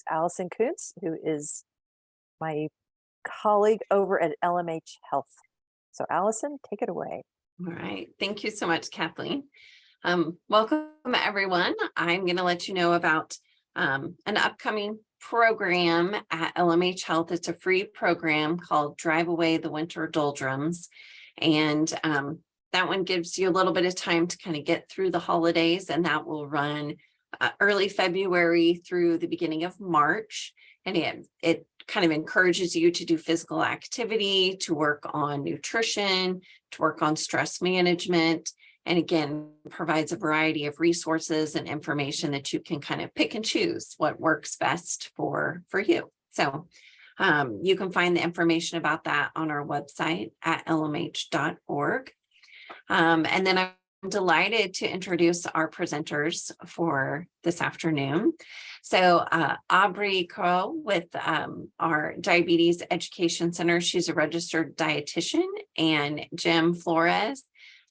Allison Kuntz, who is my colleague over at LMH Health. So Allison, take it away. All right. Thank you so much, Kathleen. Welcome, everyone. I'm going to let you know about an upcoming program at LMH Health. It's a free program called Drive Away the Winter Doldrums. And that one gives you a little bit of time to kind of get through the holidays, and that will run early February through the beginning of March. And it kind of encourages you to do physical activity, to work on nutrition, to work on stress management, and again, provides a variety of resources and information that you can kind of pick and choose what works best for you. So you can find the information about that on our website at lmh.org. And then I'm delighted to introduce our presenters for this afternoon. So Aubrey Crow with our Diabetes Education Center. She's a registered dietitian, and Jim Flores,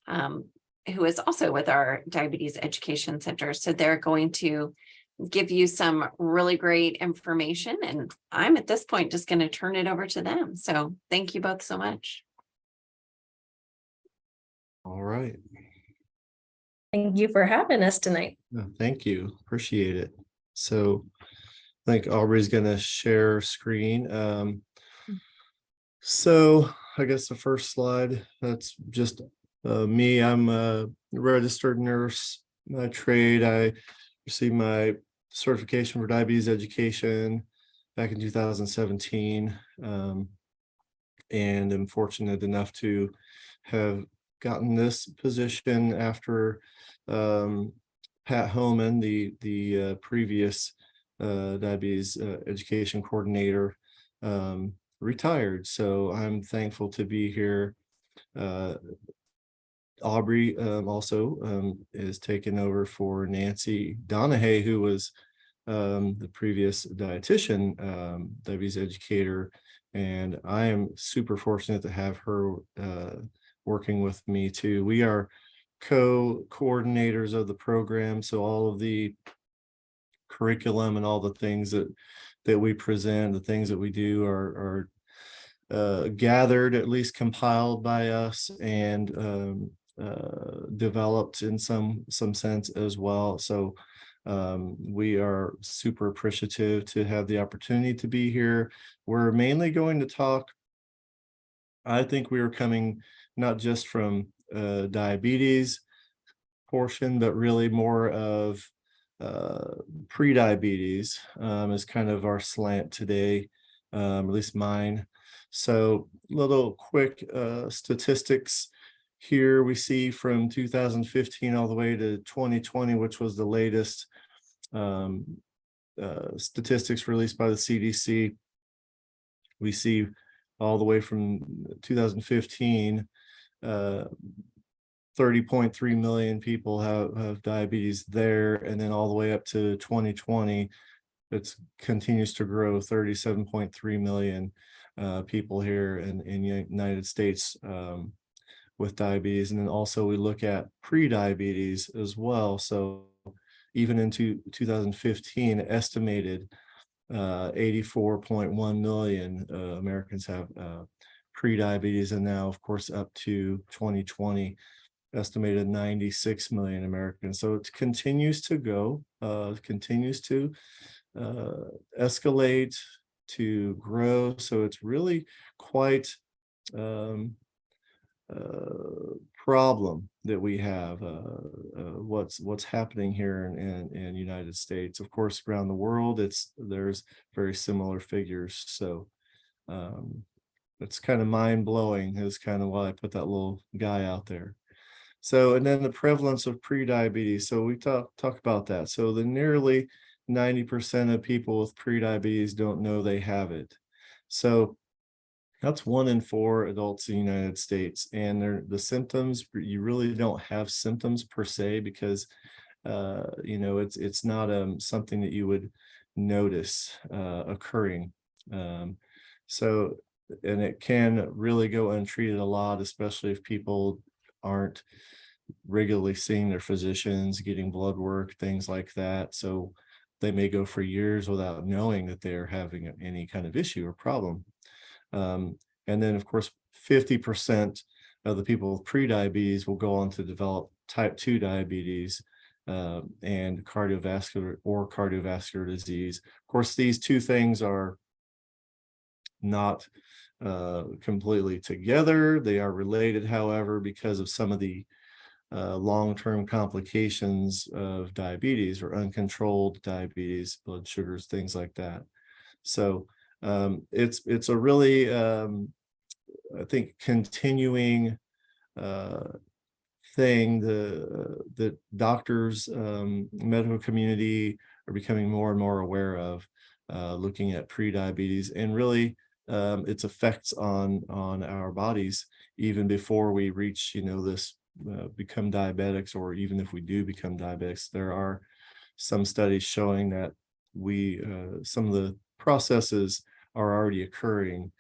who is also with our Diabetes Education Center. So they're going to give you some really great information. And I'm at this point just going to turn it over to them. So thank you both so much. All right. Thank you for having us tonight. Thank you. Appreciate it. So I think Aubrey's going to share screen. So I guess the first slide, that's just me. I'm a registered nurse by trade. I received my certification for diabetes education back in 2017. And I'm fortunate enough to have gotten this position after Pat Homan, the previous diabetes education coordinator, retired. So I'm thankful to be here. Aubrey also is taking over for Nancy Donahue, who was the previous dietitian, diabetes educator, and I am super fortunate to have her working with me too. We are co-coordinators of the program, so all of the curriculum and all the things that we present, the things that we do are gathered, at least compiled by us, and developed in some sense as well. So we are super appreciative to have the opportunity to be here. We're mainly going to talk, I think we are coming not just from diabetes portion, but really more of pre-diabetes is kind of our slant today, at least mine. So little quick statistics here we see from 2015 all the way to 2020, which was the latest statistics released by the CDC. We see all the way from 2015, 30.3 million people have diabetes there, and then all the way up to 2020, it continues to grow, 37.3 million people here in the United States with diabetes. And then also we look at pre-diabetes as well. So even into 2015, estimated 84.1 million Americans have pre-diabetes, and now of course up to 2020 estimated 96 million Americans. So it continues to go, continues to escalate, to grow. So it's really quite problem that we have, what's happening here in United States. Of course, around the world, there's very similar figures. So it's kind of mind-blowing, is kind of why I put that little guy out there. So, and then the prevalence of prediabetes. So we talk about that. So the nearly 90% of people with prediabetes don't know they have it. So that's 1 in 4 adults in the United States. And the symptoms, you really don't have symptoms per se, because it's not something that you would notice occurring. So, and it can really go untreated a lot, especially if people aren't regularly seeing their physicians, getting blood work, things like that. So they may go for years without knowing that they're having any kind of issue or problem. And then, of course, 50% of the people with prediabetes will go on to develop type 2 diabetes and cardiovascular disease. Of course, these two things are not completely together. They are related, however, because of some of the long-term complications of diabetes or uncontrolled diabetes, blood sugars, things like that. So it's a really, I think, continuing thing that doctors, medical community are becoming more and more aware of, looking at prediabetes and really its effects on our bodies even before we reach, this become diabetics, or even if we do become diabetics. There are some studies showing that some of the processes are already occurring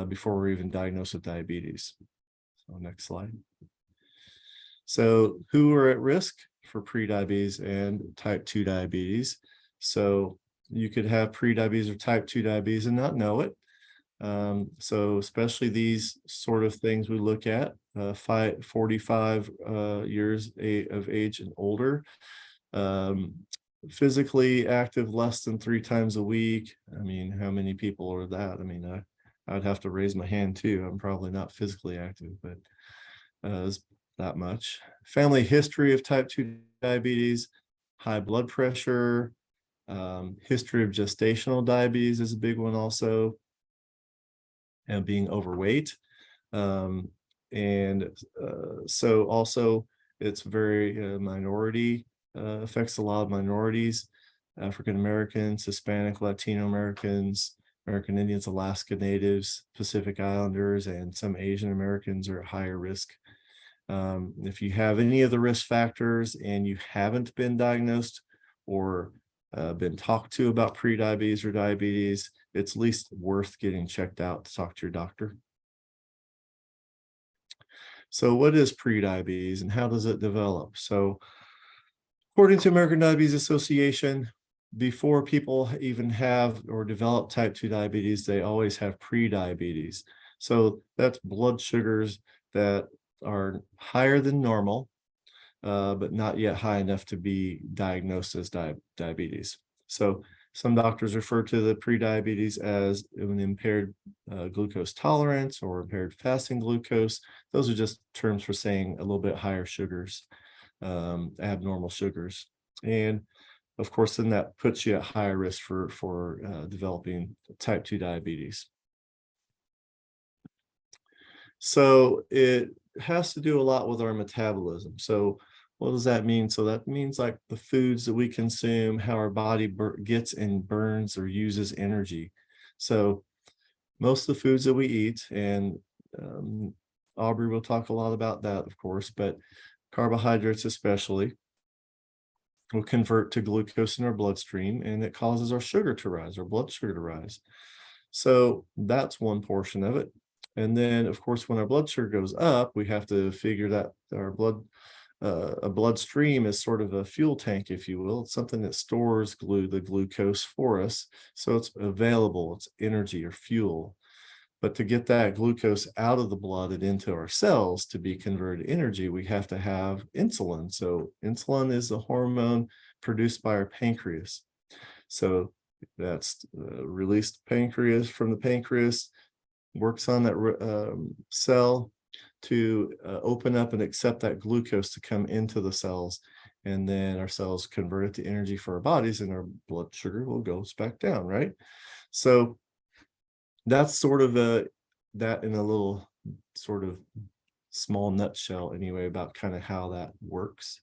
before we're even diagnosed with diabetes. So next slide. So who are at risk for prediabetes and type 2 diabetes? So you could have prediabetes or type 2 diabetes and not know it. So especially these sort of things we look at, 45 years of age and older, physically active less than 3 times a week. I mean, how many people are that? I mean, I'd have to raise my hand too. I'm probably not physically active, but it's that much. Family history of type 2 diabetes, high blood pressure, history of gestational diabetes is a big one also, and being overweight. So also it's very minority, affects a lot of minorities, African Americans, Hispanic, Latino Americans, American Indians, Alaska Natives, Pacific Islanders, and some Asian Americans are at higher risk. If you have any of the risk factors and you haven't been diagnosed or been talked to about prediabetes or diabetes, it's at least worth getting checked out to talk to your doctor. So what is prediabetes and how does it develop? So according to American Diabetes Association, before people even have or develop type 2 diabetes, they always have prediabetes. So that's blood sugars that are higher than normal, but not yet high enough to be diagnosed as diabetes. So some doctors refer to the prediabetes as an impaired glucose tolerance or impaired fasting glucose. Those are just terms for saying a little bit higher sugars, abnormal sugars. And of course, then that puts you at higher risk for developing type 2 diabetes. So it has to do a lot with our metabolism. So what does that mean? So that means like the foods that we consume, how our body gets and burns or uses energy. So most of the foods that we eat, and Aubrey will talk a lot about that, of course, but carbohydrates especially will convert to glucose in our bloodstream, and it causes our sugar to rise, our blood sugar to rise. So that's one portion of it. And then, of course, when our blood sugar goes up, we have to figure that our a bloodstream is sort of a fuel tank, if you will. It's something that stores the glucose for us. So it's available, it's energy or fuel. But to get that glucose out of the blood and into our cells to be converted to energy, we have to have insulin. So insulin is a hormone produced by our pancreas. So that's released pancreas from the pancreas, works on that cell to open up and accept that glucose to come into the cells. And then our cells convert it to energy for our bodies, and our blood sugar will go back down, right? So that's sort of that in a little sort of small nutshell anyway about kind of how that works.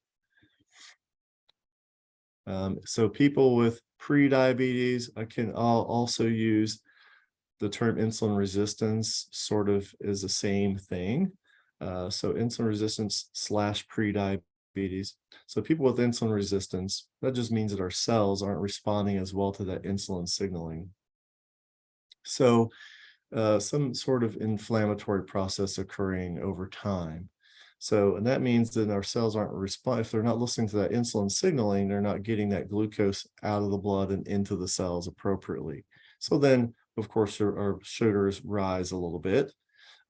So people with pre-diabetes, I'll also use the term insulin resistance, sort of is the same thing. So insulin resistance / pre-diabetes. So people with insulin resistance, that just means that our cells aren't responding as well to that insulin signaling. So some sort of inflammatory process occurring over time. So, and that means that our cells aren't respond if they're not listening to that insulin signaling, they're not getting that glucose out of the blood and into the cells appropriately. So then, of course, our sugars rise a little bit.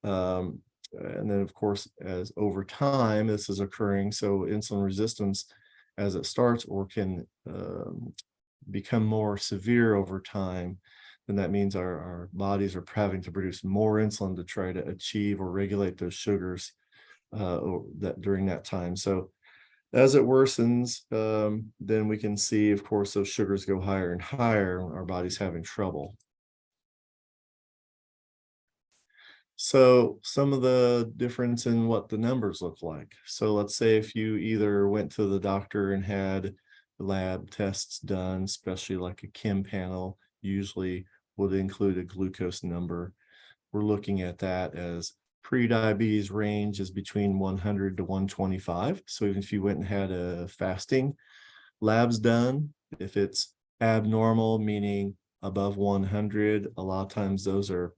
And then, of course, as over time this is occurring, so insulin resistance as it starts or can become more severe over time, then that means our bodies are having to produce more insulin to try to achieve or regulate those sugars that during that time. So as it worsens, then we can see, of course, those sugars go higher and higher, our body's having trouble. So some of the difference in what the numbers look like. So let's say if you either went to the doctor and had lab tests done, especially like a chem panel, usually would include a glucose number. We're looking at that as pre-diabetes range is between 100 to 125. So even if you went and had a fasting labs done, if it's abnormal, meaning above 100, a lot of times those are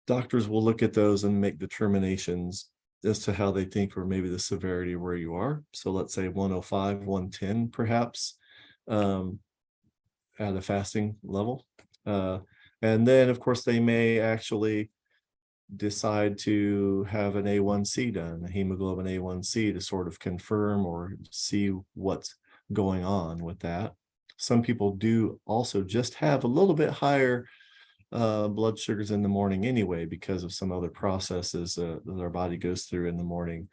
doctors will look at those and make determinations as to how they think or maybe the severity of where you are. So let's say 105, 110 perhaps at a fasting level. And then of course they may actually decide to have an A1C done, a hemoglobin A1C, to sort of confirm or see what's going on with that. Some people do also just have a little bit higher blood sugars in the morning anyway, because of some other processes that our body goes through in the morning,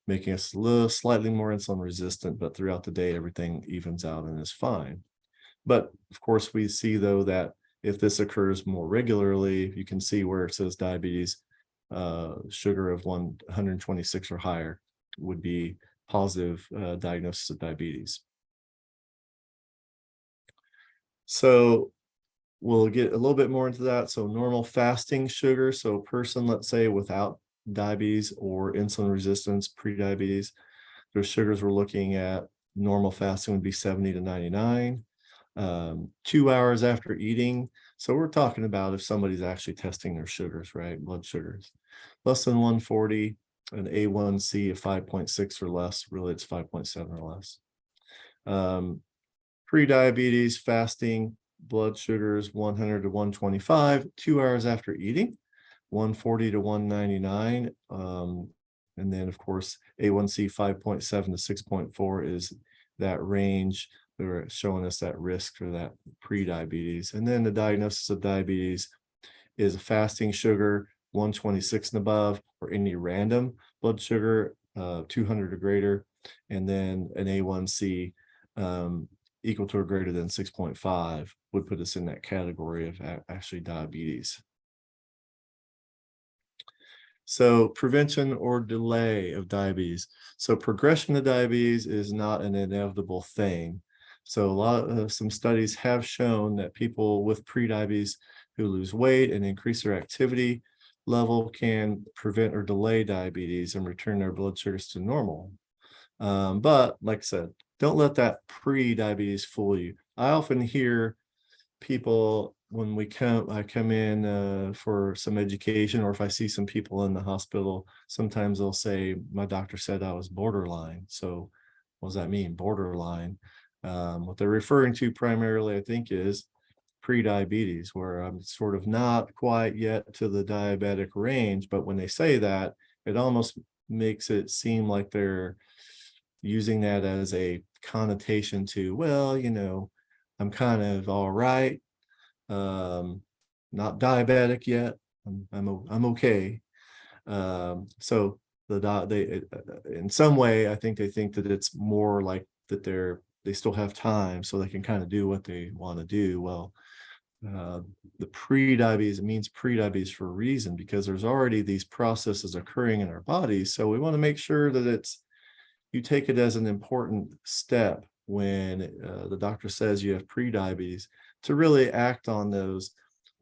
making us slightly more insulin resistant, but throughout the day, everything evens out and is fine. But of course, we see though that if this occurs more regularly, you can see where it says diabetes, sugar of 126 or higher would be positive diagnosis of diabetes. So we'll get a little bit more into that. So normal fasting sugar. So a person, let's say without diabetes or insulin resistance, pre-diabetes, their sugars we're looking at, normal fasting would be 70 to 99. 2 hours after eating. So we're talking about if somebody's actually testing their sugars, right? Blood sugars. Less than 140, an A1C of 5.6 or less. Really, it's 5.7 or less. Pre-diabetes, fasting, blood sugars 100 to 125, 2 hours after eating, 140 to 199. And then, of course, A1C 5.7 to 6.4 is that range. They're showing us that risk for that pre-diabetes. And then the diagnosis of diabetes is a fasting sugar 126 and above, or any random blood sugar 200 or greater, and then an A1C equal to or greater than 6.5 would put us in that category of actually diabetes. So prevention or delay of diabetes. So progression of diabetes is not an inevitable thing. So some studies have shown that people with pre-diabetes who lose weight and increase their activity level can prevent or delay diabetes and return their blood sugars to normal. But like I said, don't let that pre-diabetes fool you. I often hear people when I come in for some education, or if I see some people in the hospital, sometimes they'll say, my doctor said I was borderline. So what does that mean, borderline? What they're referring to primarily, I think, is pre-diabetes, where I'm sort of not quite yet to the diabetic range. But when they say that, it almost makes it seem like they're using that as a connotation to, well, you know, I'm kind of all right, not diabetic yet. I'm okay. So they in some way, I think they think that it's more like that they still have time, so they can kind of do what they want to do. Well, the pre-diabetes, it means pre-diabetes for a reason, because there's already these processes occurring in our bodies. So we want to make sure that you take it as an important step when the doctor says you have pre-diabetes, to really act on those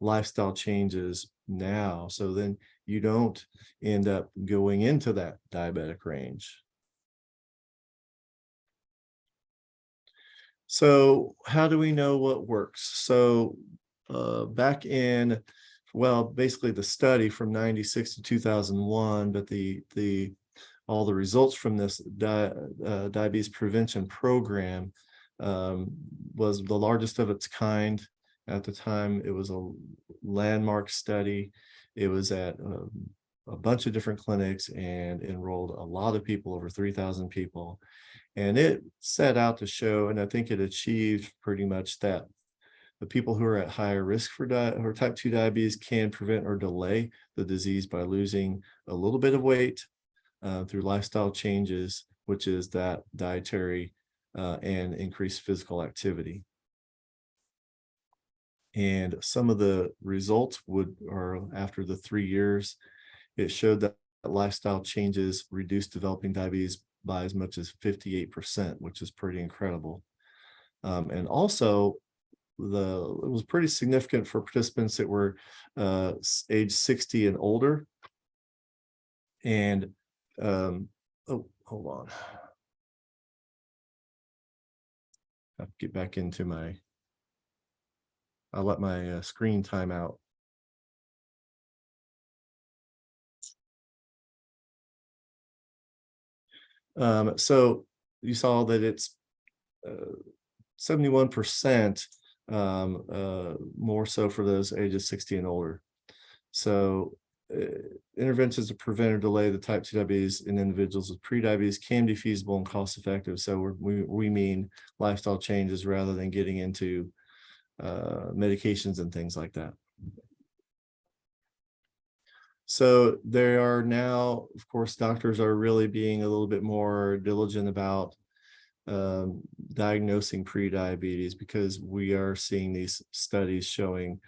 lifestyle changes now, so then you don't end up going into that diabetic range. So how do we know what works? So back in well, basically the study from 96 to 2001, but all the results from this diabetes prevention program was the largest of its kind at the time. It was a landmark study. It was at a bunch of different clinics and enrolled a lot of people, over 3,000 people. And it set out to show, and I think it achieved pretty much that the people who are at higher risk for type 2 diabetes can prevent or delay the disease by losing a little bit of weight through lifestyle changes, which is that dietary and increased physical activity. And some of the results are after the 3 years, it showed that lifestyle changes reduced developing diabetes by as much as 58%, which is pretty incredible. And also, it was pretty significant for participants that were age 60 and older. And oh, hold on. I have to get back into I'll let my screen time out. So you saw that it's 71% more so for those ages 60 and older. So interventions to prevent or delay the type 2 diabetes in individuals with prediabetes can be feasible and cost effective. So we mean lifestyle changes rather than getting into medications and things like that. So there are now, of course, doctors are really being a little bit more diligent about diagnosing prediabetes, because we are seeing these studies showing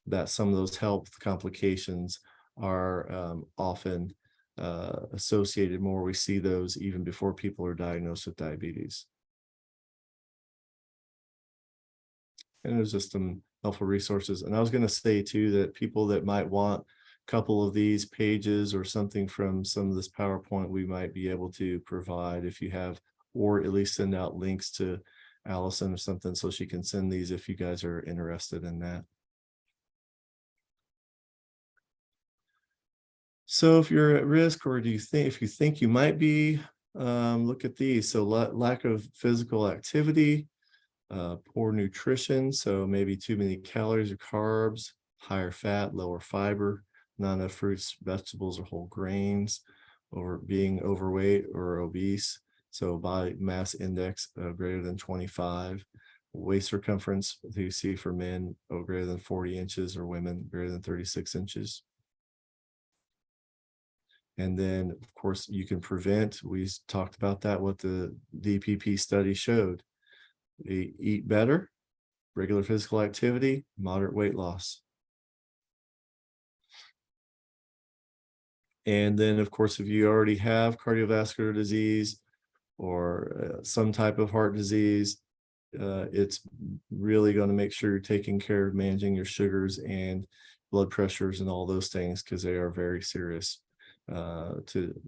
that some of those health complications are often associated more. We see those even before people are diagnosed with diabetes. And there's just some helpful resources. And I was going to say too that people that might want a couple of these pages or something from some of this PowerPoint, we might be able to provide if you have, or at least send out links to Allison or something so she can send these if you guys are interested in that. So if you're at risk, or if you think you might be, look at these. So lack of physical activity, poor nutrition, so maybe too many calories or carbs, higher fat, lower fiber, not enough fruits, vegetables, or whole grains, or being overweight or obese, so body mass index greater than 25, waist circumference that you see for men greater than 40 inches or women greater than 36 inches. And then, of course, you can prevent. We talked about that, what the DPP study showed. Eat better, regular physical activity, moderate weight loss. And then, of course, if you already have cardiovascular disease or some type of heart disease, it's really going to make sure you're taking care of managing your sugars and blood pressures and all those things, because they are very serious to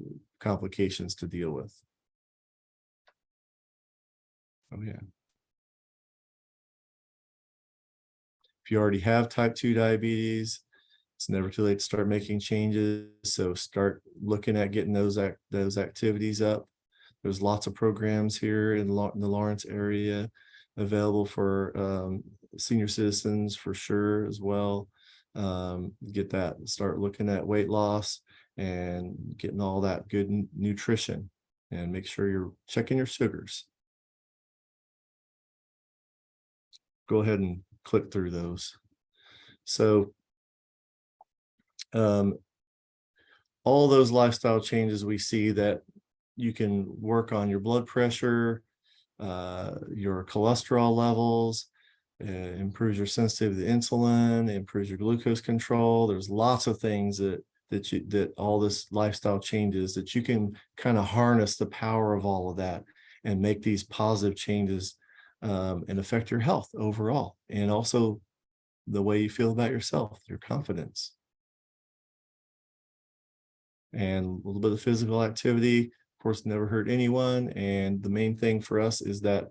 complications to deal with. Oh yeah. If you already have type 2 diabetes, it's never too late to start making changes. So start looking at getting those activities up. There's lots of programs here in the Lawrence area available for senior citizens for sure as well. Get that, start looking at weight loss and getting all that good nutrition, and make sure you're checking your sugars. Go ahead and click through those. So all those lifestyle changes, we see that you can work on your blood pressure, your cholesterol levels, improves your sensitivity to insulin, improves your glucose control. There's lots of things that all this lifestyle changes that you can kind of harness the power of all of that and make these positive changes and affect your health overall, and also the way you feel about yourself, your confidence. And a little bit of physical activity, of course, never hurt anyone. And the main thing for us is that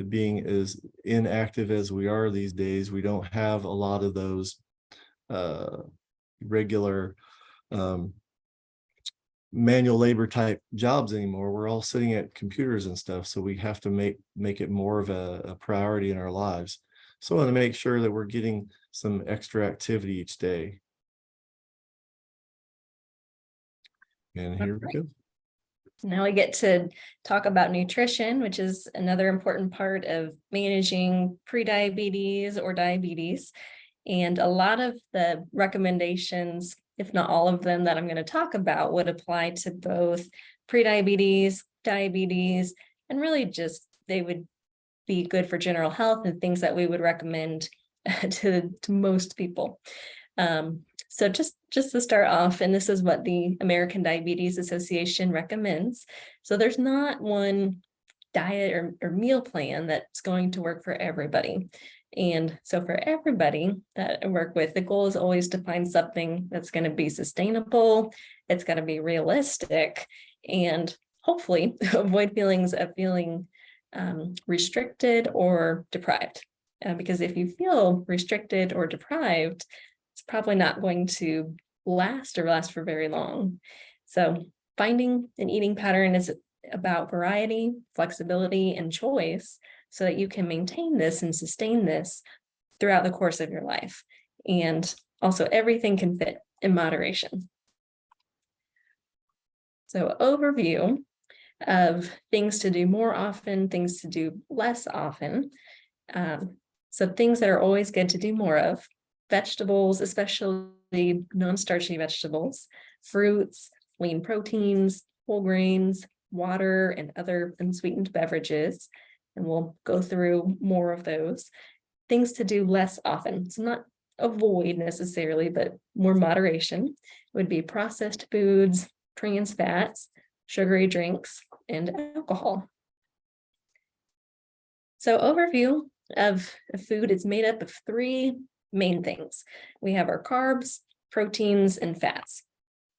being as inactive as we are these days, we don't have a lot of those regular manual labor type jobs anymore. We're all sitting at computers and stuff, so we have to make it more of a priority in our lives. So I want to make sure that we're getting some extra activity each day. And here we go. Now we get to talk about nutrition, which is another important part of managing prediabetes or diabetes. And a lot of the recommendations, if not all of them that I'm going to talk about, would apply to both prediabetes, diabetes, and really just they would be good for general health and things that we would recommend to most people. So just to start off, and this is what the American Diabetes Association recommends. So there's not one diet or meal plan that's going to work for everybody. And so for everybody that I work with, the goal is always to find something that's going to be sustainable. It's got to be realistic and hopefully avoid feelings of feeling restricted or deprived. Because if you feel restricted or deprived, it's probably not going to last for very long. So finding an eating pattern is about variety, flexibility, and choice so that you can maintain this and sustain this throughout the course of your life. And also everything can fit in moderation. So overview of things to do more often, things to do less often. So things that are always good to do more of: vegetables, especially non-starchy vegetables, fruits, lean proteins, whole grains, water, and other unsweetened beverages. And we'll go through more of those. Things to do less often, so not avoid necessarily, but more moderation, would be processed foods, trans fats, sugary drinks, and alcohol. So overview of food is made up of three main things. We have our carbs, proteins, and fats.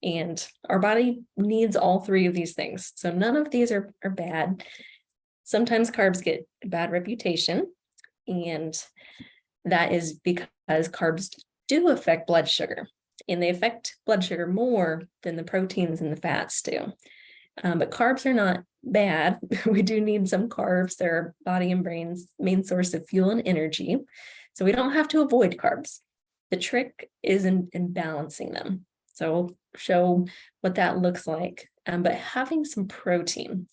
And our body needs all three of these things. So none of these are bad. Sometimes carbs get a bad reputation, and that is because carbs do affect blood sugar, and they affect blood sugar more than the proteins and the fats do. But carbs are not bad. We do need some carbs. They're our body and brain's main source of fuel and energy. So we don't have to avoid carbs. The trick is in balancing them. So we'll show what that looks like. But having some protein.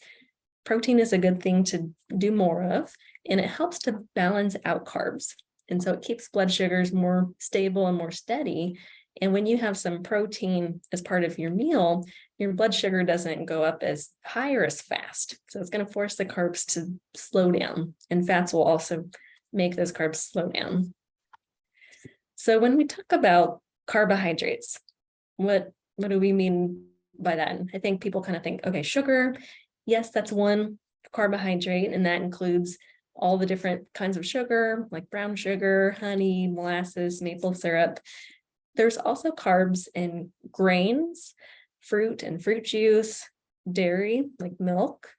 Protein is a good thing to do more of, and it helps to balance out carbs. And so it keeps blood sugars more stable and more steady. And when you have some protein as part of your meal, your blood sugar doesn't go up as high or as fast. So it's going to force the carbs to slow down, and fats will also make those carbs slow down. So when we talk about carbohydrates, what do we mean by that? And I think people kind of think, okay, sugar, yes, that's one carbohydrate, and that includes all the different kinds of sugar, like brown sugar, honey, molasses, maple syrup. There's also carbs in grains, fruit and fruit juice, dairy, like milk.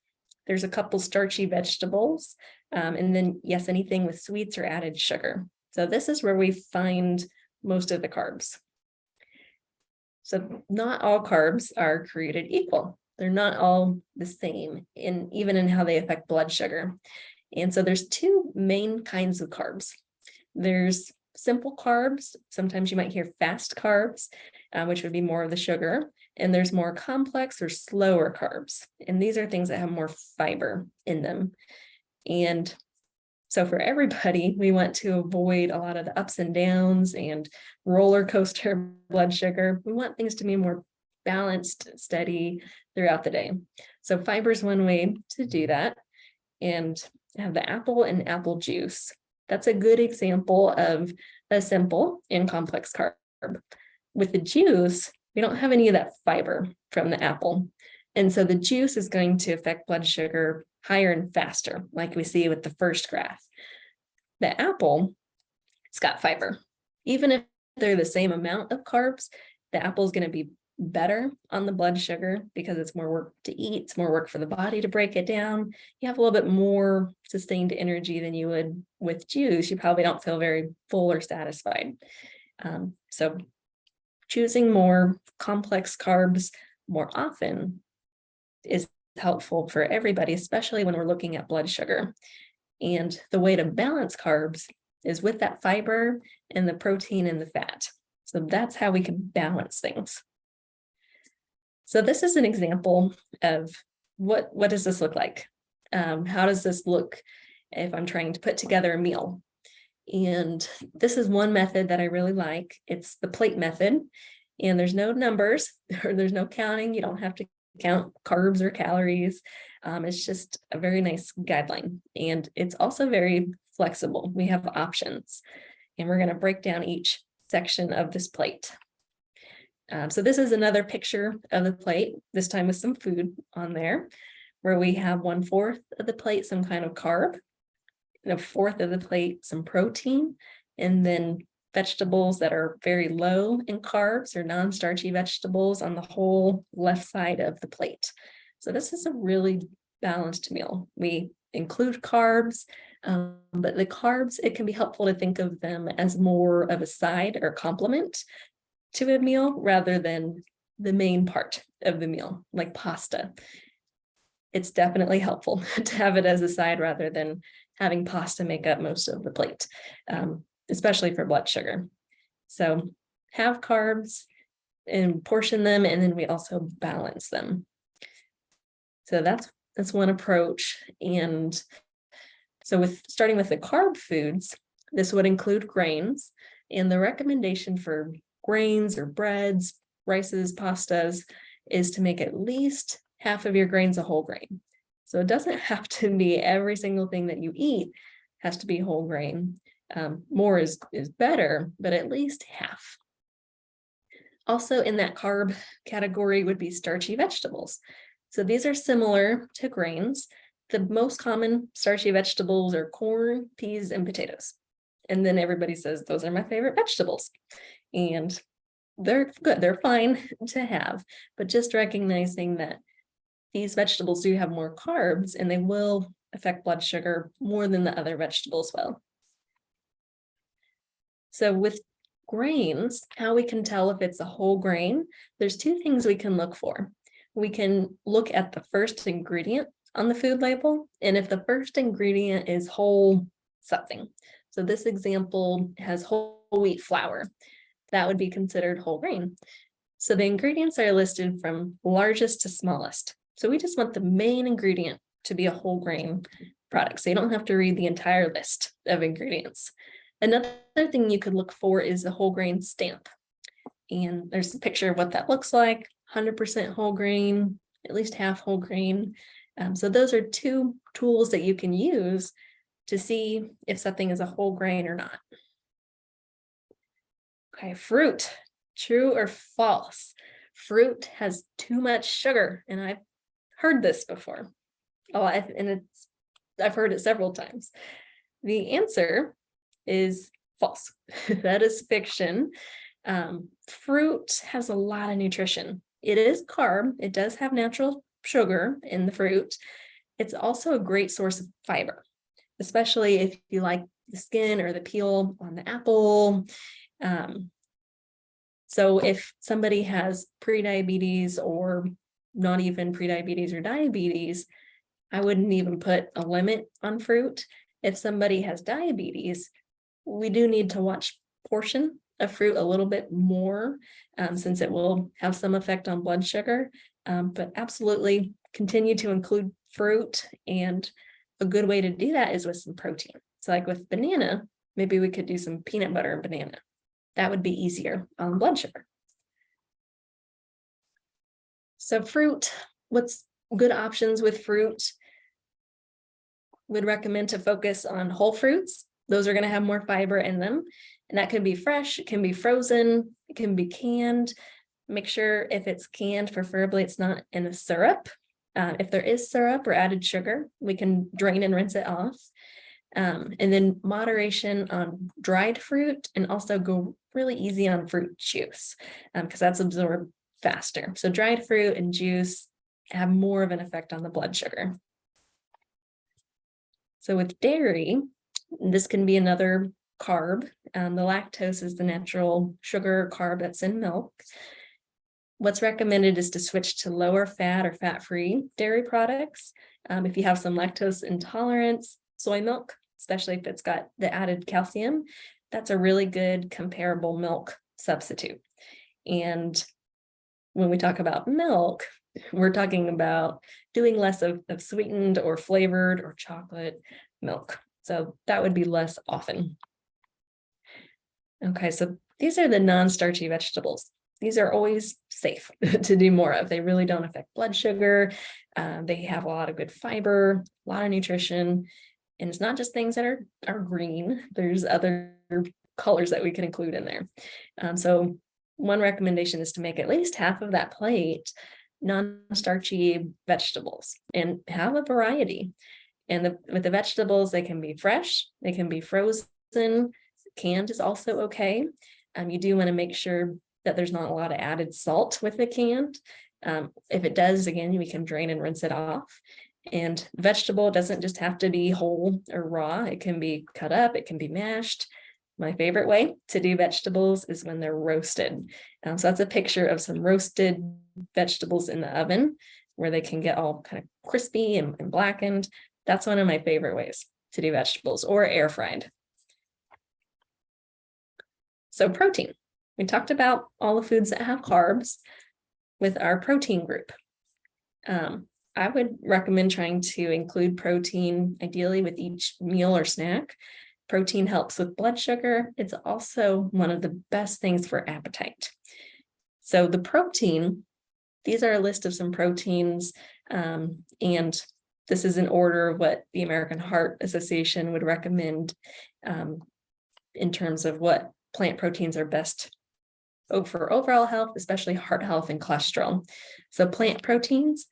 There's a couple starchy vegetables, and then, yes, anything with sweets or added sugar. So this is where we find most of the carbs. So not all carbs are created equal. They're not all the same, even in how they affect blood sugar. And so there's two main kinds of carbs. There's simple carbs. Sometimes you might hear fast carbs, which would be more of the sugar. And there's more complex or slower carbs. And these are things that have more fiber in them. And so for everybody, we want to avoid a lot of the ups and downs and roller coaster blood sugar. We want things to be more balanced, steady throughout the day. So fiber is one way to do that. And have the apple and apple juice. That's a good example of a simple and complex carb. With the juice, we don't have any of that fiber from the apple. And so the juice is going to affect blood sugar higher and faster, like we see with the first graph. The apple, it's got fiber. Even if they're the same amount of carbs, the apple is going to be better on the blood sugar because it's more work to eat. It's more work for the body to break it down. You have a little bit more sustained energy than you would with juice. You probably don't feel very full or satisfied. So choosing more complex carbs more often is helpful for everybody, especially when we're looking at blood sugar. And the way to balance carbs is with that fiber and the protein and the fat. So that's how we can balance things. So this is an example of what does this look like? How does this look if I'm trying to put together a meal? And this is one method that I really like. It's the plate method. And there's no numbers or there's no counting. You don't have to count carbs or calories. It's just a very nice guideline. And it's also very flexible. We have options. And we're going to break down each section of this plate. So this is another picture of the plate, this time with some food on there, where we have 1/4 of the plate, some kind of carb, and 1/4 of the plate, some protein, and then vegetables that are very low in carbs or non-starchy vegetables on the whole left side of the plate. So this is a really balanced meal. We include carbs, but the carbs, it can be helpful to think of them as more of a side or complement to a meal rather than the main part of the meal, like pasta. It's definitely helpful to have it as a side rather than having pasta make up most of the plate, especially for blood sugar. So have carbs and portion them, and then we also balance them. So that's one approach. And so starting with the carb foods, this would include grains, and the recommendation for grains or breads, rices, pastas is to make at least half of your grains a whole grain. So it doesn't have to be every single thing that you eat has to be whole grain. More is better, but at least half. Also in that carb category would be starchy vegetables. So these are similar to grains. The most common starchy vegetables are corn, peas, and potatoes. And then everybody says, those are my favorite vegetables. And they're good, they're fine to have, but just recognizing that these vegetables do have more carbs and they will affect blood sugar more than the other vegetables will. So with grains, how we can tell if it's a whole grain, there's 2 things we can look for. We can look at the first ingredient on the food label, and if the first ingredient is whole something. So this example has whole wheat flour. That would be considered whole grain. So the ingredients are listed from largest to smallest. So we just want the main ingredient to be a whole grain product. So you don't have to read the entire list of ingredients. Another thing you could look for is a whole grain stamp. And there's a picture of what that looks like, 100% whole grain, at least half whole grain. So those are 2 tools that you can use to see if something is a whole grain or not. Okay, fruit, true or false? Fruit has too much sugar, and I've heard this before. I've heard it several times. The answer is false. That is fiction. Fruit has a lot of nutrition. It is carb. It does have natural sugar in the fruit. It's also a great source of fiber, especially if you like the skin or the peel on the apple. So if somebody has prediabetes or not even prediabetes or diabetes, I wouldn't even put a limit on fruit. If somebody has diabetes, we do need to watch portion of fruit a little bit more, since it will have some effect on blood sugar, but absolutely continue to include fruit. And a good way to do that is with some protein. So like with banana, maybe we could do some peanut butter and banana. That would be easier on blood sugar. So fruit, what's good options with fruit? Would recommend to focus on whole fruits. Those are going to have more fiber in them. And that can be fresh, it can be frozen, it can be canned. Make sure if it's canned, preferably it's not in a syrup. If there is syrup or added sugar, we can drain and rinse it off. And then moderation on dried fruit, and also go really easy on fruit juice, because that's absorbed faster. So dried fruit and juice have more of an effect on the blood sugar. So with dairy, this can be another carb. The lactose is the natural sugar or carb that's in milk. What's recommended is to switch to lower fat or fat-free dairy products. If you have some lactose intolerance, soy milk, especially if it's got the added calcium, that's a really good comparable milk substitute. And when we talk about milk, we're talking about doing less of sweetened or flavored or chocolate milk. So that would be less often. Okay, so these are the non-starchy vegetables. These are always safe to do more of. They really don't affect blood sugar. They have a lot of good fiber, a lot of nutrition. And it's not just things that are green. There's other colors that we can include in there. So one recommendation is to make at least half of that plate non-starchy vegetables and have a variety. And with the vegetables, they can be fresh, they can be frozen, canned is also okay. You do want to make sure that there's not a lot of added salt with the canned. If it does, again, we can drain and rinse it off. And vegetable doesn't just have to be whole or raw. It can be cut up, it can be mashed. My favorite way to do vegetables is when they're roasted. So that's a picture of some roasted vegetables in the oven where they can get all kind of crispy and blackened. That's one of my favorite ways to do vegetables, or air fried. So protein. We talked about all the foods that have carbs with our protein group. I would recommend trying to include protein, ideally with each meal or snack. Protein helps with blood sugar. It's also one of the best things for appetite. So the protein, these are a list of some proteins, and this is in order of what the American Heart Association would recommend in terms of what plant proteins are best for overall health, especially heart health and cholesterol. So plant proteins,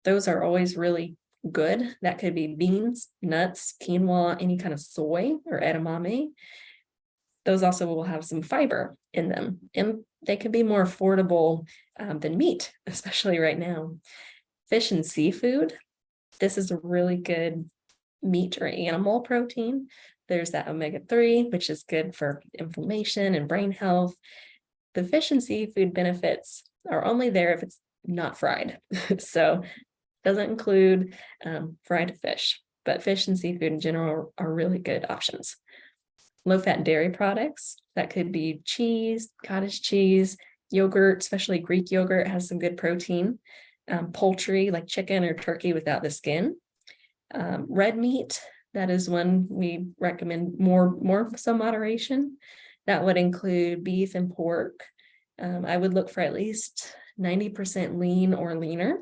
those are always really good. That could be beans, nuts, quinoa, any kind of soy or edamame. Those also will have some fiber in them, and they can be more affordable than meat, especially right now. Fish and seafood, this is a really good meat or animal protein. There's that omega-3, which is good for inflammation and brain health. The fish and seafood benefits are only there if it's not fried. So doesn't include fried fish, but fish and seafood in general are really good options. Low-fat dairy products, that could be cheese, cottage cheese, yogurt, especially Greek yogurt has some good protein. Poultry like chicken or turkey without the skin. Red meat, that is one we recommend more so moderation. That would include beef and pork. I would look for at least 90% lean or leaner.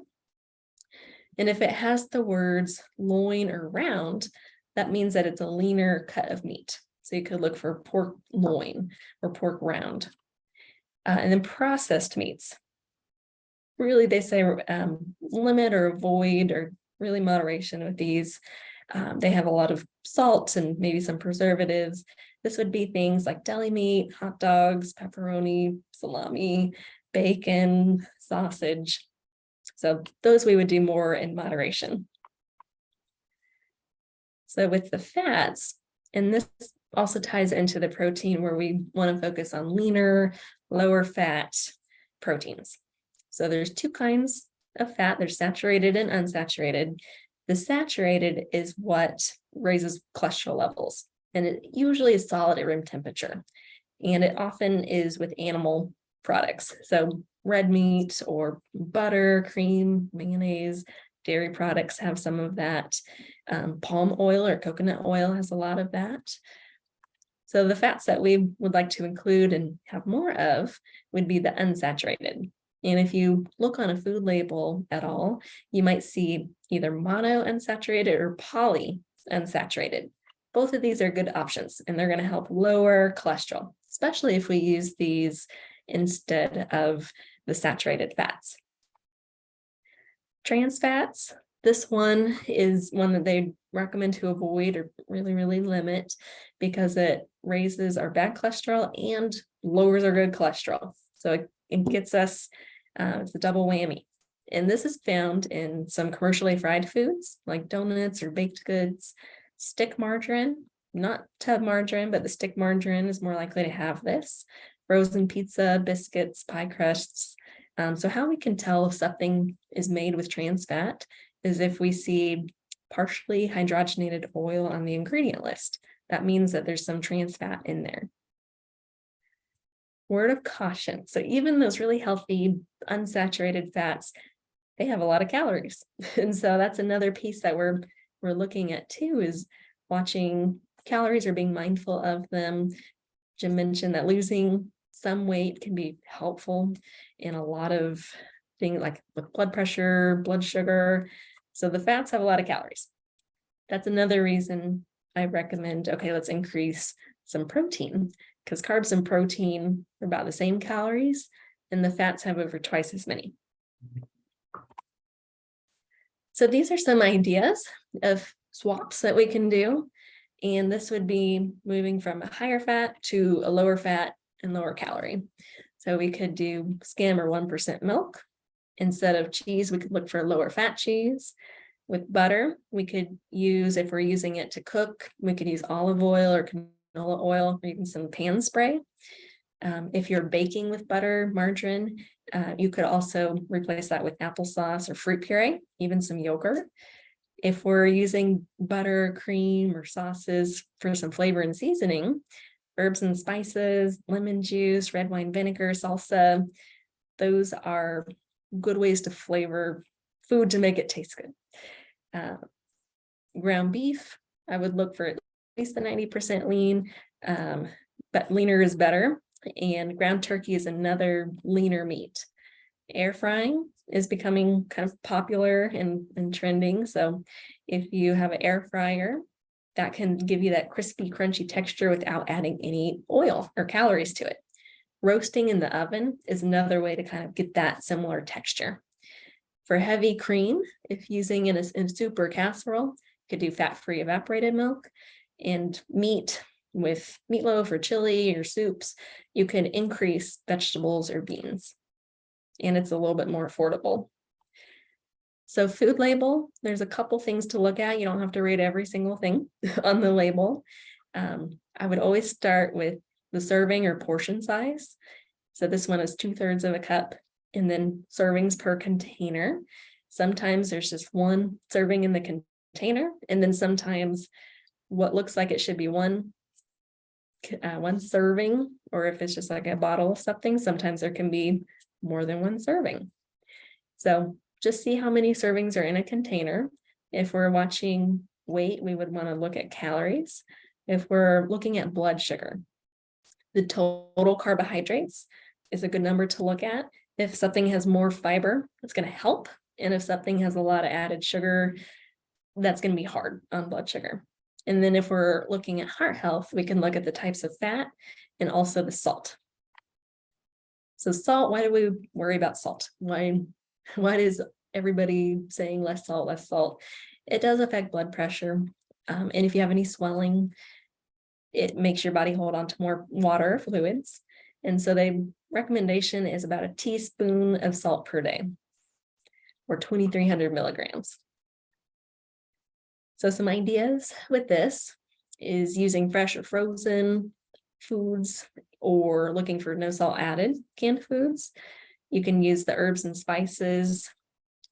And if it has the words loin or round, that means that it's a leaner cut of meat. So you could look for pork loin or pork round. And then processed meats. Really, they say limit or avoid, or really moderation with these. They have a lot of salt and maybe some preservatives. This would be things like deli meat, hot dogs, pepperoni, salami, bacon, sausage. So those we would do more in moderation. So with the fats, and this also ties into the protein where we want to focus on leaner, lower fat proteins. So there's two kinds of fat. There's saturated and unsaturated. The saturated is what raises cholesterol levels, and it usually is solid at room temperature. And it often is with animal products. So red meat or butter, cream, mayonnaise, dairy products have some of that. Palm oil or coconut oil has a lot of that. So the fats that we would like to include and have more of would be the unsaturated. And if you look on a food label at all, you might see either mono unsaturated or poly unsaturated. Both of these are good options, and they're going to help lower cholesterol, especially if we use these instead of the saturated fats. Trans fats, this one is one that they recommend to avoid or really limit because it raises our bad cholesterol and lowers our good cholesterol. So it gets us, it's a double whammy. And this is found in some commercially fried foods like donuts or baked goods, stick margarine, not tub margarine, but the stick margarine is more likely to have this. Frozen pizza, biscuits, pie crusts. So how we can tell if something is made with trans fat is if we see partially hydrogenated oil on the ingredient list. That means that there's some trans fat in there. Word of caution. So even those really healthy, unsaturated fats, they have a lot of calories. And so that's another piece that we're looking at too, is watching calories or being mindful of them. Jim mentioned that losing some weight can be helpful in a lot of things like with blood pressure, blood sugar. So the fats have a lot of calories. That's another reason I recommend, okay, let's increase some protein, because carbs and protein are about the same calories and the fats have over twice as many. So these are some ideas of swaps that we can do. And this would be moving from a higher fat to a lower fat and lower calorie. So we could do skim or 1% milk. Instead of cheese, we could look for lower fat cheese. With butter, we could use, if we're using it to cook, we could use olive oil or canola oil or even some pan spray. If you're baking with butter, margarine, you could also replace that with applesauce or fruit puree, even some yogurt. If we're using butter, cream, or sauces for some flavor and seasoning, herbs and spices, lemon juice, red wine vinegar, salsa, those are good ways to flavor food to make it taste good. Ground beef, I would look for at least the 90% lean, but leaner is better. And ground turkey is another leaner meat. Air frying is becoming kind of popular and trending. So if you have an air fryer, that can give you that crispy, crunchy texture without adding any oil or calories to it. Roasting in the oven is another way to kind of get that similar texture. For heavy cream, if using in a soup or casserole, you could do fat-free evaporated milk. And meat with meatloaf or chili or soups, you can increase vegetables or beans. And it's a little bit more affordable. So food label, there's a couple things to look at. You don't have to read every single thing on the label. I would always start with the serving or portion size. So this one is 2/3 of a cup, and then servings per container. Sometimes there's just one serving in the container, and then sometimes what looks like it should be one serving, or if it's just like a bottle of something, sometimes there can be more than one serving. So just see how many servings are in a container. If we're watching weight, we would want to look at calories. If we're looking at blood sugar, the total carbohydrates is a good number to look at. If something has more fiber, it's going to help. And if something has a lot of added sugar, that's going to be hard on blood sugar. And then if we're looking at heart health, we can look at the types of fat and also the salt. So salt, why do we worry about salt? Why is everybody saying less salt, less salt? It does affect blood pressure. And if you have any swelling, it makes your body hold on to more water fluids. And so the recommendation is about a teaspoon of salt per day, or 2,300 milligrams. So some ideas with this is using fresh or frozen foods, or looking for no salt added canned foods. You can use the herbs and spices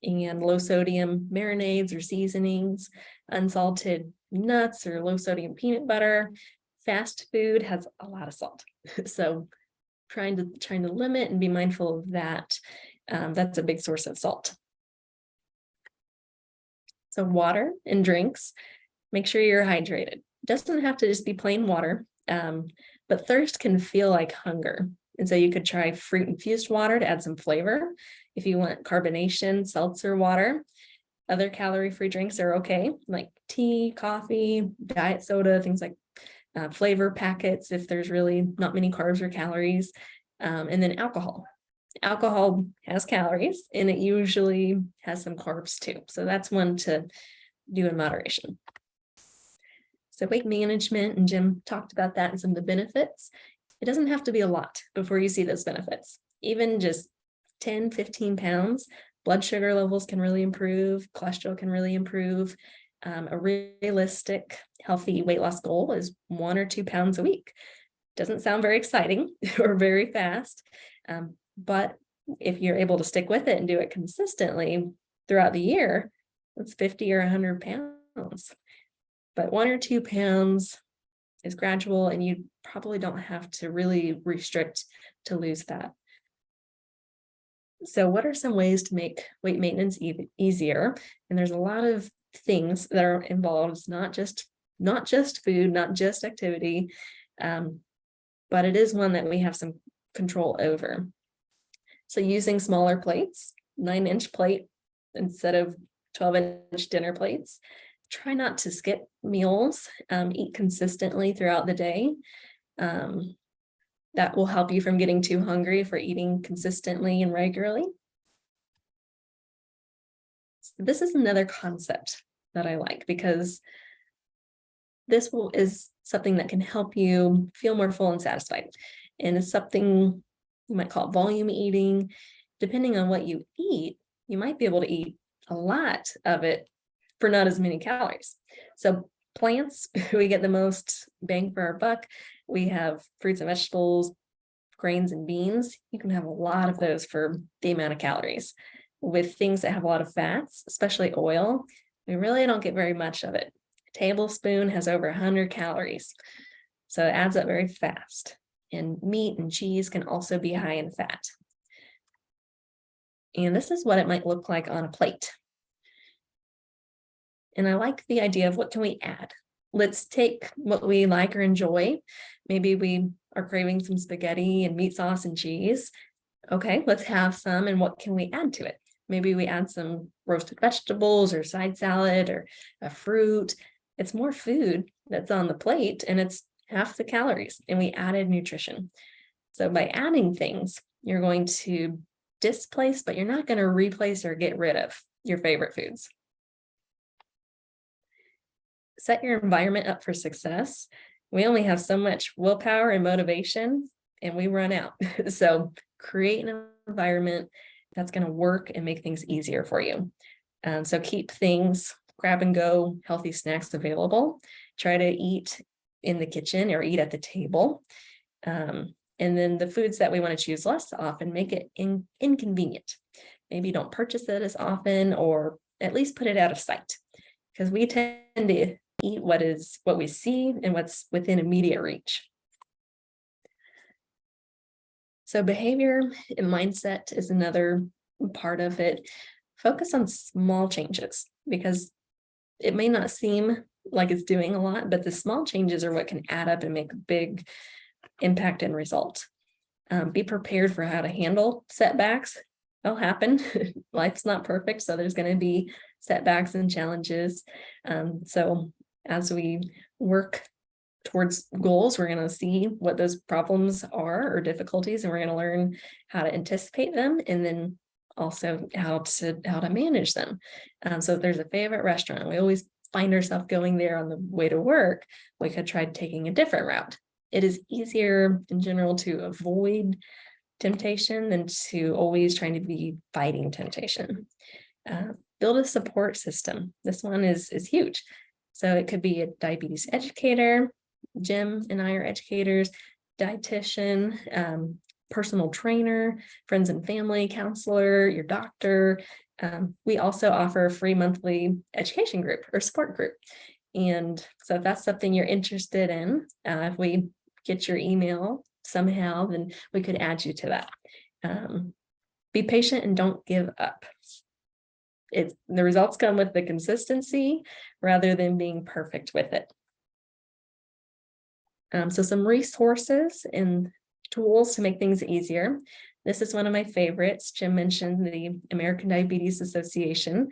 and low sodium marinades or seasonings, unsalted nuts or low sodium peanut butter. Fast food has a lot of salt. So trying to limit and be mindful of that. That's a big source of salt. So water and drinks, make sure you're hydrated. Doesn't have to just be plain water, but thirst can feel like hunger. And so you could try fruit infused water to add some flavor. If you want carbonation, seltzer water. Other calorie-free drinks are okay, like tea, coffee, diet soda, things like flavor packets if there's really not many carbs or calories. And then alcohol. Alcohol has calories and it usually has some carbs too. So that's one to do in moderation. So weight management, and Jim talked about that and some of the benefits. It doesn't have to be a lot before you see those benefits. Even just 10, 15 pounds, blood sugar levels can really improve, cholesterol can really improve. A realistic, healthy weight loss goal is 1 or 2 pounds a week. Doesn't sound very exciting or very fast, but if you're able to stick with it and do it consistently throughout the year, that's 50 or 100 pounds. But 1 or 2 pounds is gradual, and you probably don't have to really restrict to lose that. So what are some ways to make weight maintenance easier? And there's a lot of things that are involved. It's not just food, not just activity, but it is one that we have some control over. So using smaller plates, 9-inch plate instead of 12-inch dinner plates. Try not to skip meals, eat consistently throughout the day. That will help you from getting too hungry for eating consistently and regularly. So this is another concept that I like, because this is something that can help you feel more full and satisfied. And it's something you might call volume eating. Depending on what you eat, you might be able to eat a lot of it for not as many calories. So plants, we get the most bang for our buck. We have fruits and vegetables, grains and beans. You can have a lot of those for the amount of calories. With things that have a lot of fats, especially oil, we really don't get very much of it. A tablespoon has over 100 calories. So it adds up very fast. And meat and cheese can also be high in fat. And this is what it might look like on a plate. And I like the idea of what can we add? Let's take what we like or enjoy. Maybe we are craving some spaghetti and meat sauce and cheese. Okay, let's have some, and what can we add to it? Maybe we add some roasted vegetables or side salad or a fruit. It's more food that's on the plate, and it's half the calories, and we added nutrition. So by adding things, you're going to displace, but you're not going to replace or get rid of your favorite foods. Set your environment up for success. We only have so much willpower and motivation, and we run out. So create an environment that's going to work and make things easier for you. So keep things grab and go, healthy snacks available. Try to eat in the kitchen or eat at the table. And then the foods that we want to choose less often, make it inconvenient. Maybe don't purchase it as often, or at least put it out of sight, because we tend to eat what we see and what's within immediate reach. So behavior and mindset is another part of it. Focus on small changes, because it may not seem like it's doing a lot, but the small changes are what can add up and make a big impact and result. Be prepared for how to handle setbacks. They'll happen. Life's not perfect, so there's going to be setbacks and challenges. So as we work towards goals, we're going to see what those problems are or difficulties, and we're going to learn how to anticipate them, and then also how to manage them. So if there's a favorite restaurant, we always find ourselves going there on the way to work, we could try taking a different route. It is easier in general to avoid temptation than to always trying to be fighting temptation. Build a support system. This one is huge. So it could be a diabetes educator. Jim and I are educators, dietitian, personal trainer, friends and family counselor, your doctor. We also offer a free monthly education group or support group. And so if that's something you're interested in, if we get your email somehow, then we could add you to that. Be patient and don't give up. The results come with the consistency rather than being perfect with it. So some resources and tools to make things easier. This is one of my favorites. Jim mentioned the American Diabetes Association.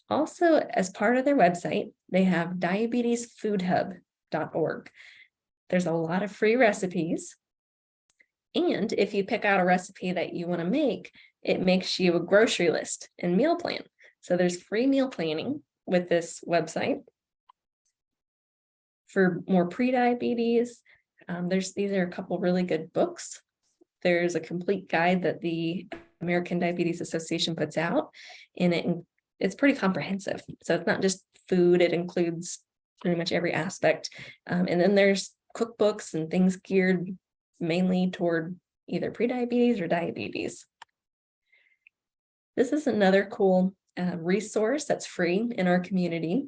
Also, as part of their website, they have diabetesfoodhub.org. There's a lot of free recipes. And if you pick out a recipe that you want to make, it makes you a grocery list and meal plan. So there's free meal planning with this website. For more pre-diabetes, these are a couple really good books. There's a complete guide that the American Diabetes Association puts out, and it it's pretty comprehensive. So it's not just food, it includes pretty much every aspect. And then there's cookbooks and things geared mainly toward either prediabetes or diabetes. This is another cool resource that's free in our community.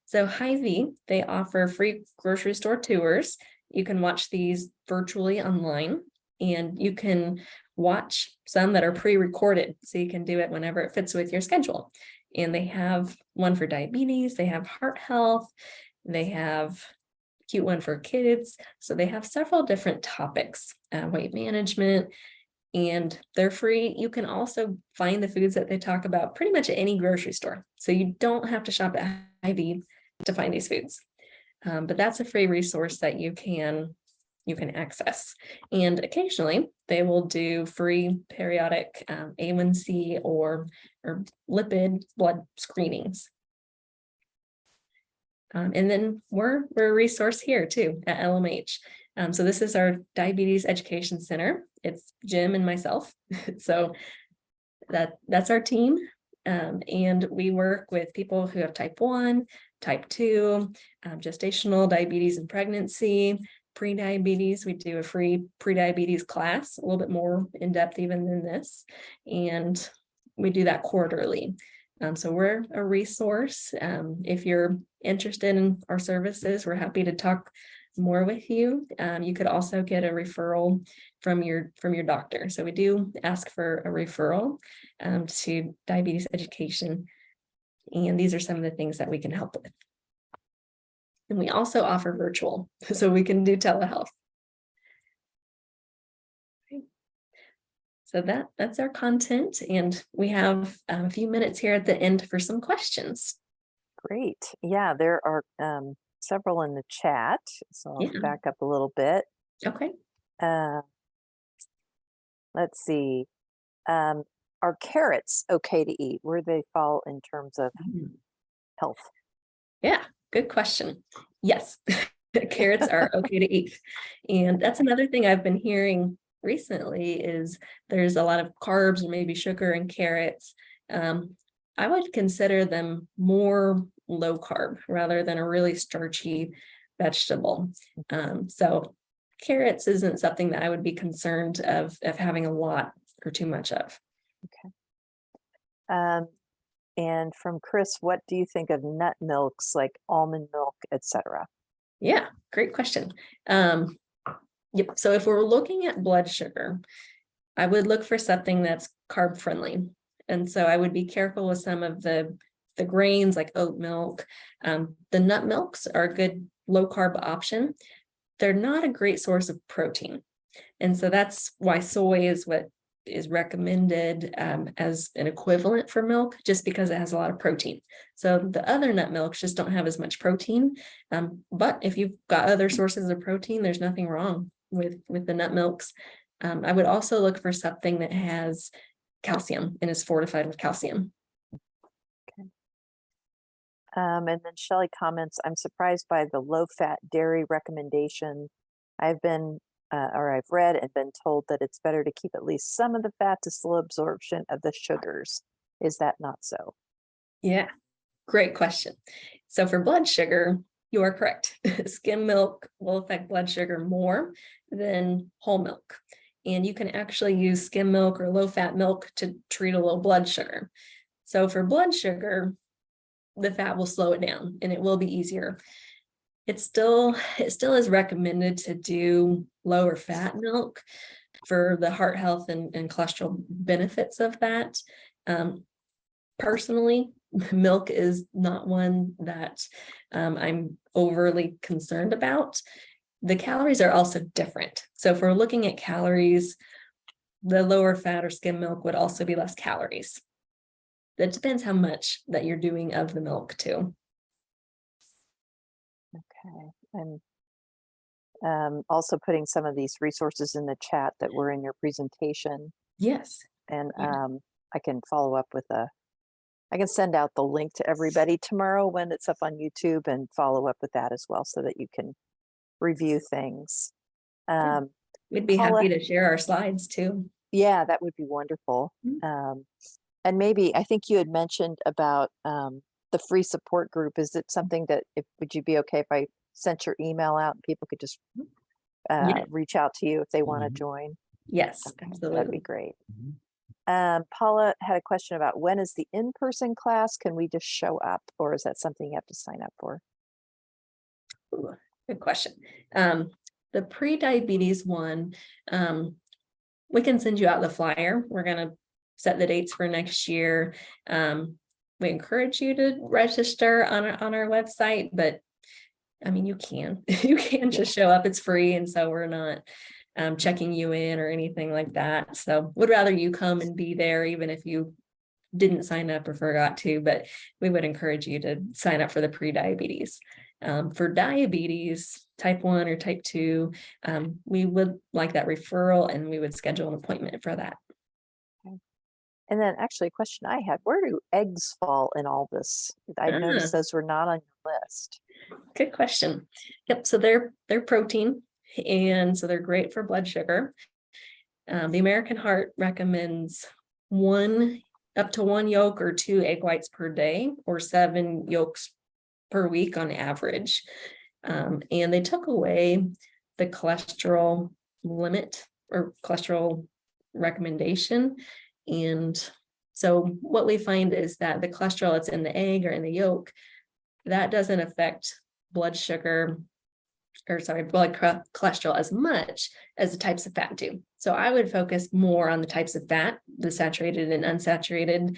So Hy-Vee, they offer free grocery store tours. You can watch these virtually online, and you can watch some that are pre-recorded, so you can do it whenever it fits with your schedule. And they have one for diabetes, they have heart health, they have a cute one for kids. So they have several different topics, weight management, and they're free. You can also find the foods that they talk about pretty much at any grocery store. So you don't have to shop at Hy-Vee to find these foods. But that's a free resource that you can access. And occasionally they will do free periodic A1C or lipid blood screenings. And then we're a resource here too at LMH. So this is our Diabetes Education Center. It's Jim and myself. So that's our team. And we work with people who have type 1, type 2, gestational diabetes and pregnancy, prediabetes. We do a free prediabetes class, a little bit more in depth even than this. And we do that quarterly. So we're a resource. If you're interested in our services, we're happy to talk more with you. You could also get a referral from your doctor. So we do ask for a referral to diabetes education. And these are some of the things that we can help with. And we also offer virtual, so we can do telehealth. Okay. So that's our content. And we have a few minutes here at the end for some questions. Great. Yeah, there are several in the chat. So I'll back up a little bit. Okay. Let's see. Are carrots okay to eat? Where do they fall in terms of health? Yeah, good question. Yes, carrots are okay to eat. And that's another thing I've been hearing recently is there's a lot of carbs or maybe sugar in carrots. I would consider them more low carb rather than a really starchy vegetable. So carrots isn't something that I would be concerned of having a lot or too much of. Okay. And from Chris, what do you think of nut milks like almond milk, etc.? Yeah, great question. Yep. So if we're looking at blood sugar, I would look for something that's carb friendly. And so I would be careful with some of the grains like oat milk. The nut milks are a good low carb option. They're not a great source of protein. And so that's why soy is what is recommended as an equivalent for milk, just because it has a lot of protein. So the other nut milks just don't have as much protein. But if you've got other sources of protein, there's nothing wrong with the nut milks. I would also look for something that has calcium and is fortified with calcium. Okay. And then Shelley comments, I'm surprised by the low-fat dairy recommendation. I've read and been told that it's better to keep at least some of the fat to slow absorption of the sugars. Is that not so? Yeah, great question. So for blood sugar, you are correct. Skim milk will affect blood sugar more than whole milk. And you can actually use skim milk or low-fat milk to treat a low blood sugar. So for blood sugar, the fat will slow it down and it will be easier. It still is recommended to do lower fat milk for the heart health and cholesterol benefits of that. Personally, milk is not one that I'm overly concerned about. The calories are also different. So if we're looking at calories, the lower fat or skim milk would also be less calories. That depends how much that you're doing of the milk too. Okay. And also putting some of these resources in the chat that were in your presentation. Yes. And I can follow up with I can send out the link to everybody tomorrow when it's up on YouTube and follow up with that as well so that you can review things. We'd be Paula, happy to share our slides too. Yeah, that would be wonderful. And maybe, I think you had mentioned about the free support group. Is it something that, would you be okay if I sent your email out and people could just Yeah. reach out to you if they want to Mhm. join? Yes, Okay, that'd absolutely. be great. Mhm. Paula had a question about, when is the in-person class? Can we just show up, or is that something you have to sign up for? Ooh, good question. The pre-diabetes one, we can send you out the flyer. We're gonna set the dates for next year. We encourage you to register on our website, but I mean, you can just show up. It's free, and so we're not checking you in or anything like that. So would rather you come and be there, even if you didn't sign up or forgot to, but we would encourage you to sign up for the pre-diabetes. For diabetes, type 1 or type 2, we would like that referral, and we would schedule an appointment for that. And then actually a question I had, where do eggs fall in all this? I noticed those were not on your list. Good question. Yep, so they're protein, and so they're great for blood sugar. The American Heart recommends up to 1 yolk or 2 egg whites per day, or 7 yolks per week on average. And they took away the cholesterol limit or cholesterol recommendation. And so what we find is that the cholesterol that's in the egg or in the yolk, that doesn't affect blood sugar, or sorry, blood cholesterol as much as the types of fat do. So I would focus more on the types of fat, the saturated and unsaturated,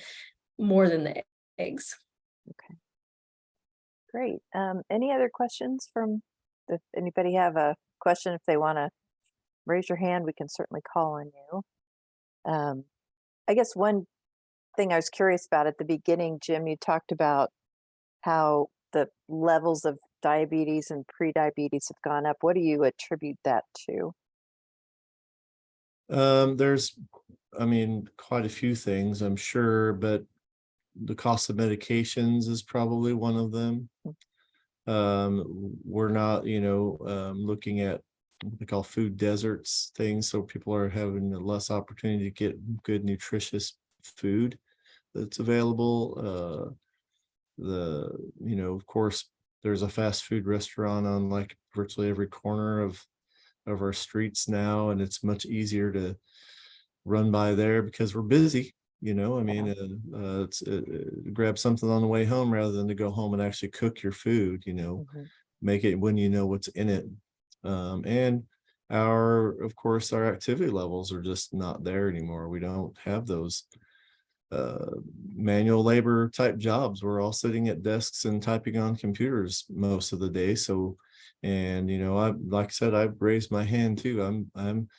more than the eggs. Okay. Great. Any other questions from, if anybody have a question, if they want to raise your hand, we can certainly call on you. I guess one thing I was curious about at the beginning, Jim, you talked about how the levels of diabetes and pre-diabetes have gone up. What do you attribute that to? There's, I mean, quite a few things, I'm sure, but the cost of medications is probably one of them. We're not, looking at what they call food deserts things, so people are having less opportunity to get good nutritious food that's available. Of course, there's a fast food restaurant on like virtually every corner of our streets now, and it's much easier to run by there because we're busy. I mean, it's grab something on the way home rather than to go home and actually cook your food. Make it when you know what's in it. And of course, our activity levels are just not there anymore. We don't have those manual labor type jobs. We're all sitting at desks and typing on computers most of the day. So, and like I said, I've raised my hand too. I'm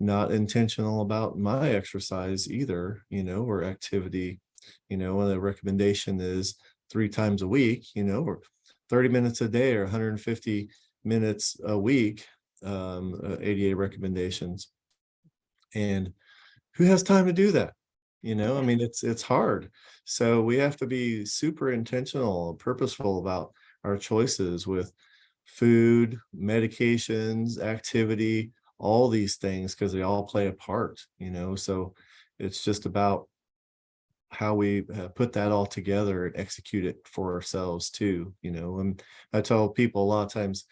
not intentional about my exercise either, or activity. And the recommendation is 3 times a week, or 30 minutes a day, or 150 minutes a week, ADA recommendations. And who has time to do that? I mean, it's hard. So we have to be super intentional, purposeful about our choices with food, medications, activity, all these things, because they all play a part, so it's just about how we put that all together and execute it for ourselves too. And I tell people a lot of times,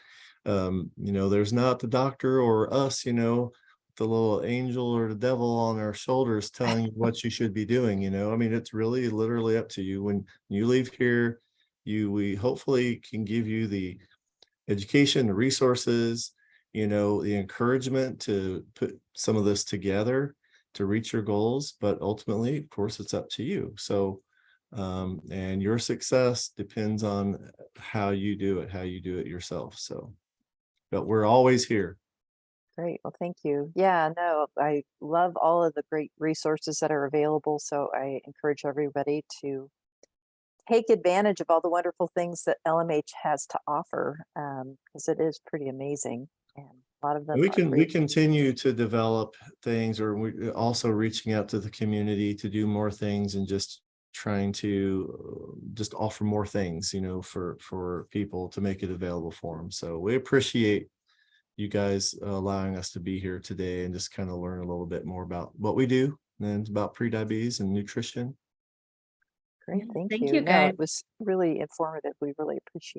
there's not the doctor or us, the little angel or the devil on our shoulders telling you what you should be doing. I mean, it's really literally up to you. When you leave here, we hopefully can give you the education, the resources, the encouragement to put some of this together to reach your goals. But ultimately, of course, it's up to you. So, and your success depends on how you do it yourself. So, but we're always here. Great. Well, thank you. Yeah, no, I love all of the great resources that are available. So I encourage everybody to take advantage of all the wonderful things that LMH has to offer, because it is pretty amazing. And a lot of them are We free. continue to develop things, or we also reaching out to the community to do more things and just trying to just offer more things, for people to make it available for them. So we appreciate you guys allowing us to be here today and just kind of learn a little bit more about what we do and about prediabetes and nutrition. Great, Yeah, thank thank you. you, No, guys. it was really informative. We really appreciate